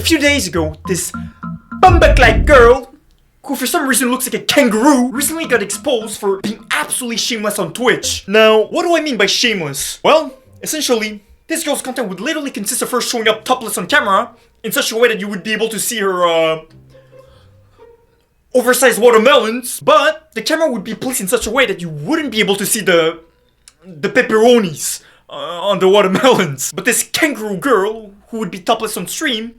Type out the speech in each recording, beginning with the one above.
A few days ago, this bumbuck-like girl, who for some reason looks like a kangaroo, recently got exposed for being absolutely shameless on Twitch. Now, what do I mean by shameless? Well, essentially, this girl's content would literally consist of her showing up topless on camera in such a way that you would be able to see her, oversized watermelons, but the camera would be placed in such a way that you wouldn't be able to see the pepperonis on the watermelons. But this kangaroo girl, who would be topless on stream,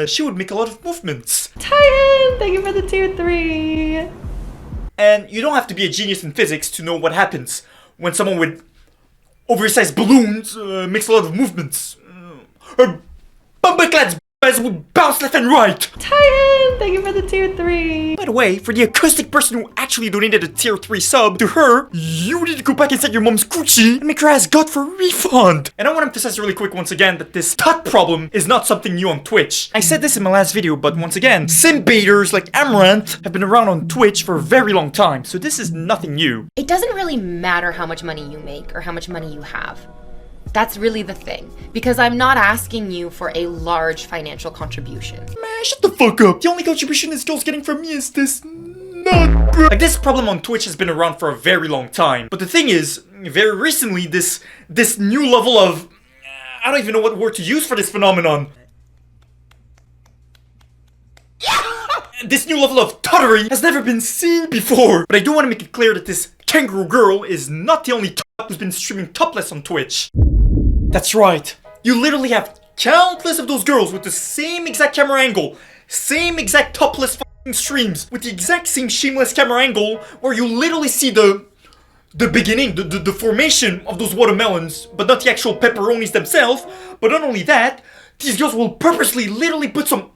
she would make a lot of movements. Titan, thank you for the tier 3. And you don't have to be a genius in physics to know what happens when someone with oversized balloons makes a lot of movements. Her bumbuck-clad would bounce left and right. Titan, thank you for the tier 3. By the way, for the acoustic person who actually donated a tier 3 sub to her, you need to go back inside your mom's coochie and make her ass gut for a refund. And I want to emphasize really quick once again that this tut problem is not something new on Twitch. I said this in my last video, but once again, sim baiters like Amaranth have been around on Twitch for a very long time, so this is nothing new. It doesn't really matter how much money you make or how much money you have. That's really the thing, because I'm not asking you for a large financial contribution. Man, shut the fuck up. The only contribution this girl's getting from me is this nut, bro. Like, this problem on Twitch has been around for a very long time. But the thing is, very recently, this new level of... I don't even know what word to use for this phenomenon. This new level of tuttery has never been seen before. But I do want to make it clear that this kangaroo girl is not the only who's been streaming topless on Twitch. That's right. You literally have countless of those girls with the same exact camera angle, same exact topless f***ing streams, with the exact same shameless camera angle, where you literally see the beginning, the formation of those watermelons, but not the actual pepperonis themselves. But not only that, these girls will purposely literally put some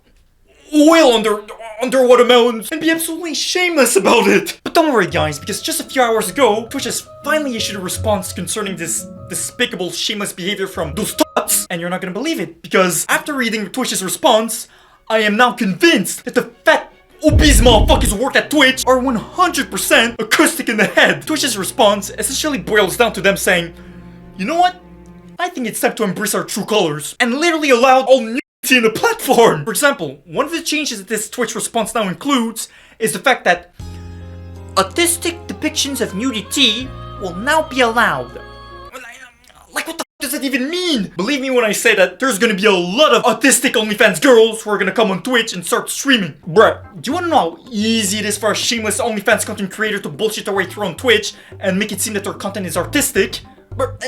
oil on their watermelons and be absolutely shameless about it. But don't worry guys, because just a few hours ago, Twitch has finally issued a response concerning this despicable shameless behavior from those tuts. And you're not gonna believe it, because after reading Twitch's response, I am now convinced that the fat obese motherfuckers who work at Twitch are 100% acoustic in the head. Twitch's response essentially boils down to them saying, you know what? I think it's time to embrace our true colors, and literally allow all new in the platform. For example, one of the changes that this Twitch response now includes is the fact that autistic depictions of nudity will now be allowed. Like, what the f does that even mean? Believe me when I say that there's gonna be a lot of autistic OnlyFans girls who are gonna come on Twitch and start streaming. Bruh, do you wanna know how easy it is for a shameless OnlyFans content creator to bullshit their way through on Twitch and make it seem that their content is artistic? Bruh,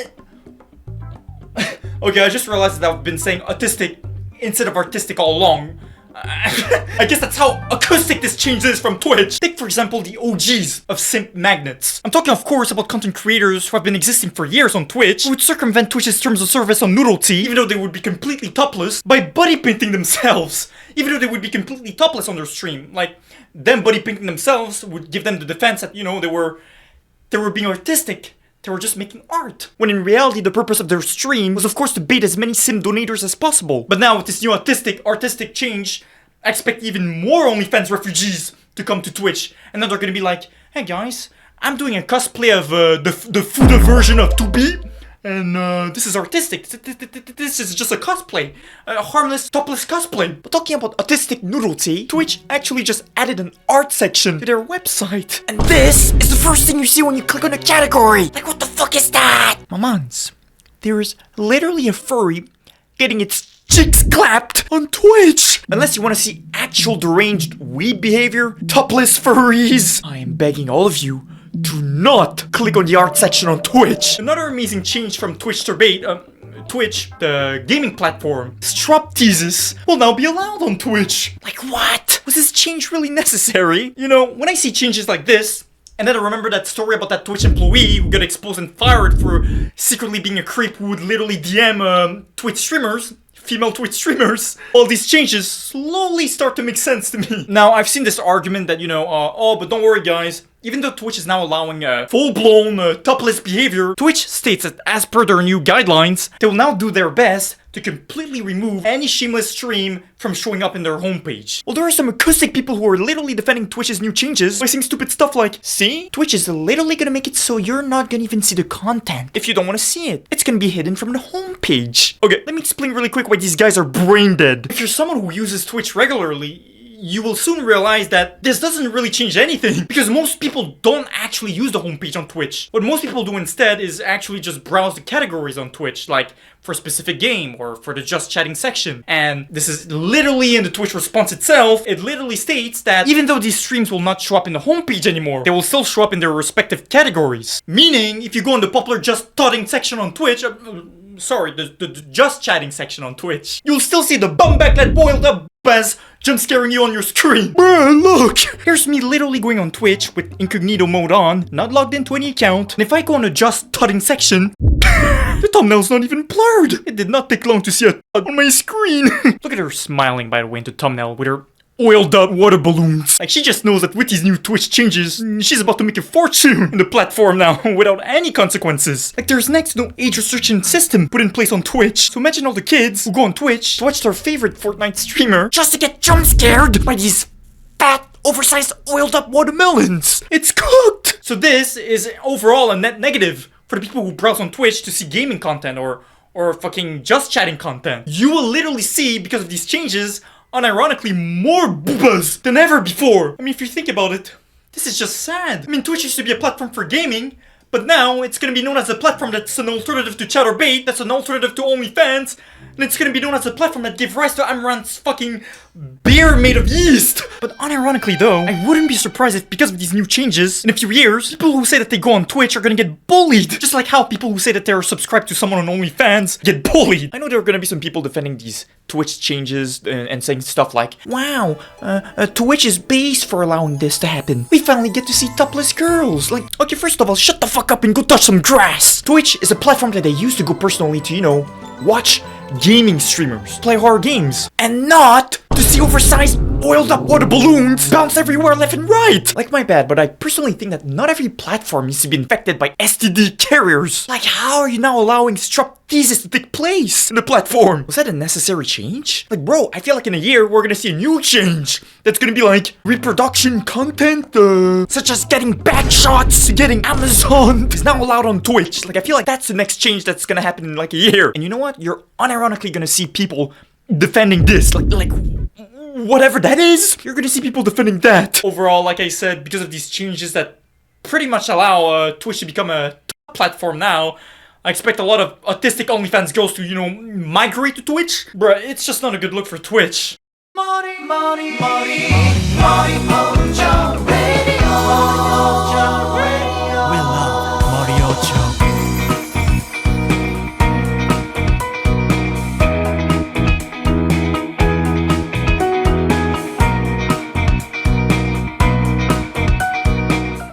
okay, I just realized that I've been saying autistic instead of artistic all along. I guess that's how acoustic this change is from Twitch. Take for example the OGs of simp magnets. I'm talking of course about content creators who have been existing for years on Twitch, who would circumvent Twitch's terms of service on nudity, even though they would be completely topless, by body painting themselves, even though they would be completely topless on their stream. Like, them body painting themselves would give them the defense that, you know, they were being artistic. They were just making art. When in reality, the purpose of their stream was of course to bait as many sim donators as possible. But now with this new artistic change, I expect even more OnlyFans refugees to come to Twitch. And then they're gonna be like, hey guys, I'm doing a cosplay of the food version of 2B. And this is artistic. This is just a cosplay. A harmless, topless cosplay. But talking about autistic nudity, Twitch actually just added an art section to their website. And this is the first thing you see when you click on a category. Like, what the fuck is that? Mamans, there is literally a furry getting its cheeks clapped on Twitch. Unless you want to see actual deranged weeb behavior, topless furries, I am begging all of you, do not click on the art section on Twitch. Another amazing change from Twitch Twitch, the gaming platform, stripteases will now be allowed on Twitch. Like, what? Was this change really necessary? You know, when I see changes like this, and then I remember that story about that Twitch employee who got exposed and fired for secretly being a creep who would literally DM Twitch streamers, female Twitch streamers, all these changes slowly start to make sense to me. Now, I've seen this argument that, you know, oh, but don't worry guys, even though Twitch is now allowing full-blown topless behavior, Twitch states that as per their new guidelines, they will now do their best to completely remove any shameless stream from showing up in their homepage. Well, there are some acoustic people who are literally defending Twitch's new changes by saying stupid stuff like, see? Twitch is literally gonna make it so you're not gonna even see the content if you don't want to see it. It's gonna be hidden from the homepage. Okay, let me explain really quick why these guys are brain dead. If you're someone who uses Twitch regularly, you will soon realize that this doesn't really change anything because most people don't actually use the homepage on Twitch. What most people do instead is actually just browse the categories on Twitch, like for a specific game or for the just chatting section. And this is literally in the Twitch response itself. It literally states that even though these streams will not show up in the homepage anymore, they will still show up in their respective categories. Meaning, if you go in the popular just chatting section on Twitch, the just chatting section on Twitch, you'll still see the bum back that boiled up Baz jump scaring you on your screen. Bruh, look! Here's me literally going on Twitch with incognito mode on, not logged into any account. And if I go on the just tutting section, the thumbnail's not even blurred. It did not take long to see a tut on my screen. Look at her smiling, by the way, in the thumbnail with her oiled up water balloons. Like, she just knows that with these new Twitch changes, she's about to make a fortune in the platform now without any consequences. Like, there's next to no age restriction system put in place on Twitch. So imagine all the kids who go on Twitch to watch their favorite Fortnite streamer just to get jump scared by these fat, oversized, oiled up watermelons. It's cooked! So this is overall a net negative for the people who browse on Twitch to see gaming content or fucking just chatting content. You will literally see, because of these changes, unironically more boobas than ever before. I mean, if you think about it, this is just sad. I mean, Twitch used to be a platform for gaming, but now it's gonna be known as a platform that's an alternative to Chatterbait, that's an alternative to OnlyFans, and it's gonna be known as a platform that gave rise to Amaranth's fucking beer made of yeast. But unironically though, I wouldn't be surprised if because of these new changes, in a few years, people who say that they go on Twitch are gonna get bullied. Just like how people who say that they're subscribed to someone on OnlyFans get bullied. I know there are gonna be some people defending these Twitch changes and saying stuff like, wow, Twitch is base for allowing this to happen. We finally get to see topless girls. Like, okay, first of all, shut the fuck up and go touch some grass. Twitch is a platform that I used to go personally to, you know, watch gaming streamers play horror games and not to see oversized oiled up water balloons bounce everywhere left and right. Like, my bad, but I personally think that not every platform needs to be infected by STD carriers. Like, how are you now allowing strepthesis to take place in the platform? Was that a necessary change? Like, bro, I feel like in a year we're gonna see a new change that's gonna be like reproduction content, such as getting back shots, getting Amazon is now allowed on Twitch. Like, I feel like that's the next change that's gonna happen in like a year. And you know what? You're unironically gonna see people defending this, like whatever that is, you're gonna see people defending that. Overall, like I said, because of these changes that pretty much allow Twitch to become a top platform now, I expect a lot of autistic OnlyFans girls to, you know, migrate to Twitch. Bruh, it's just not a good look for Twitch. Money, money, money, money, money, radio.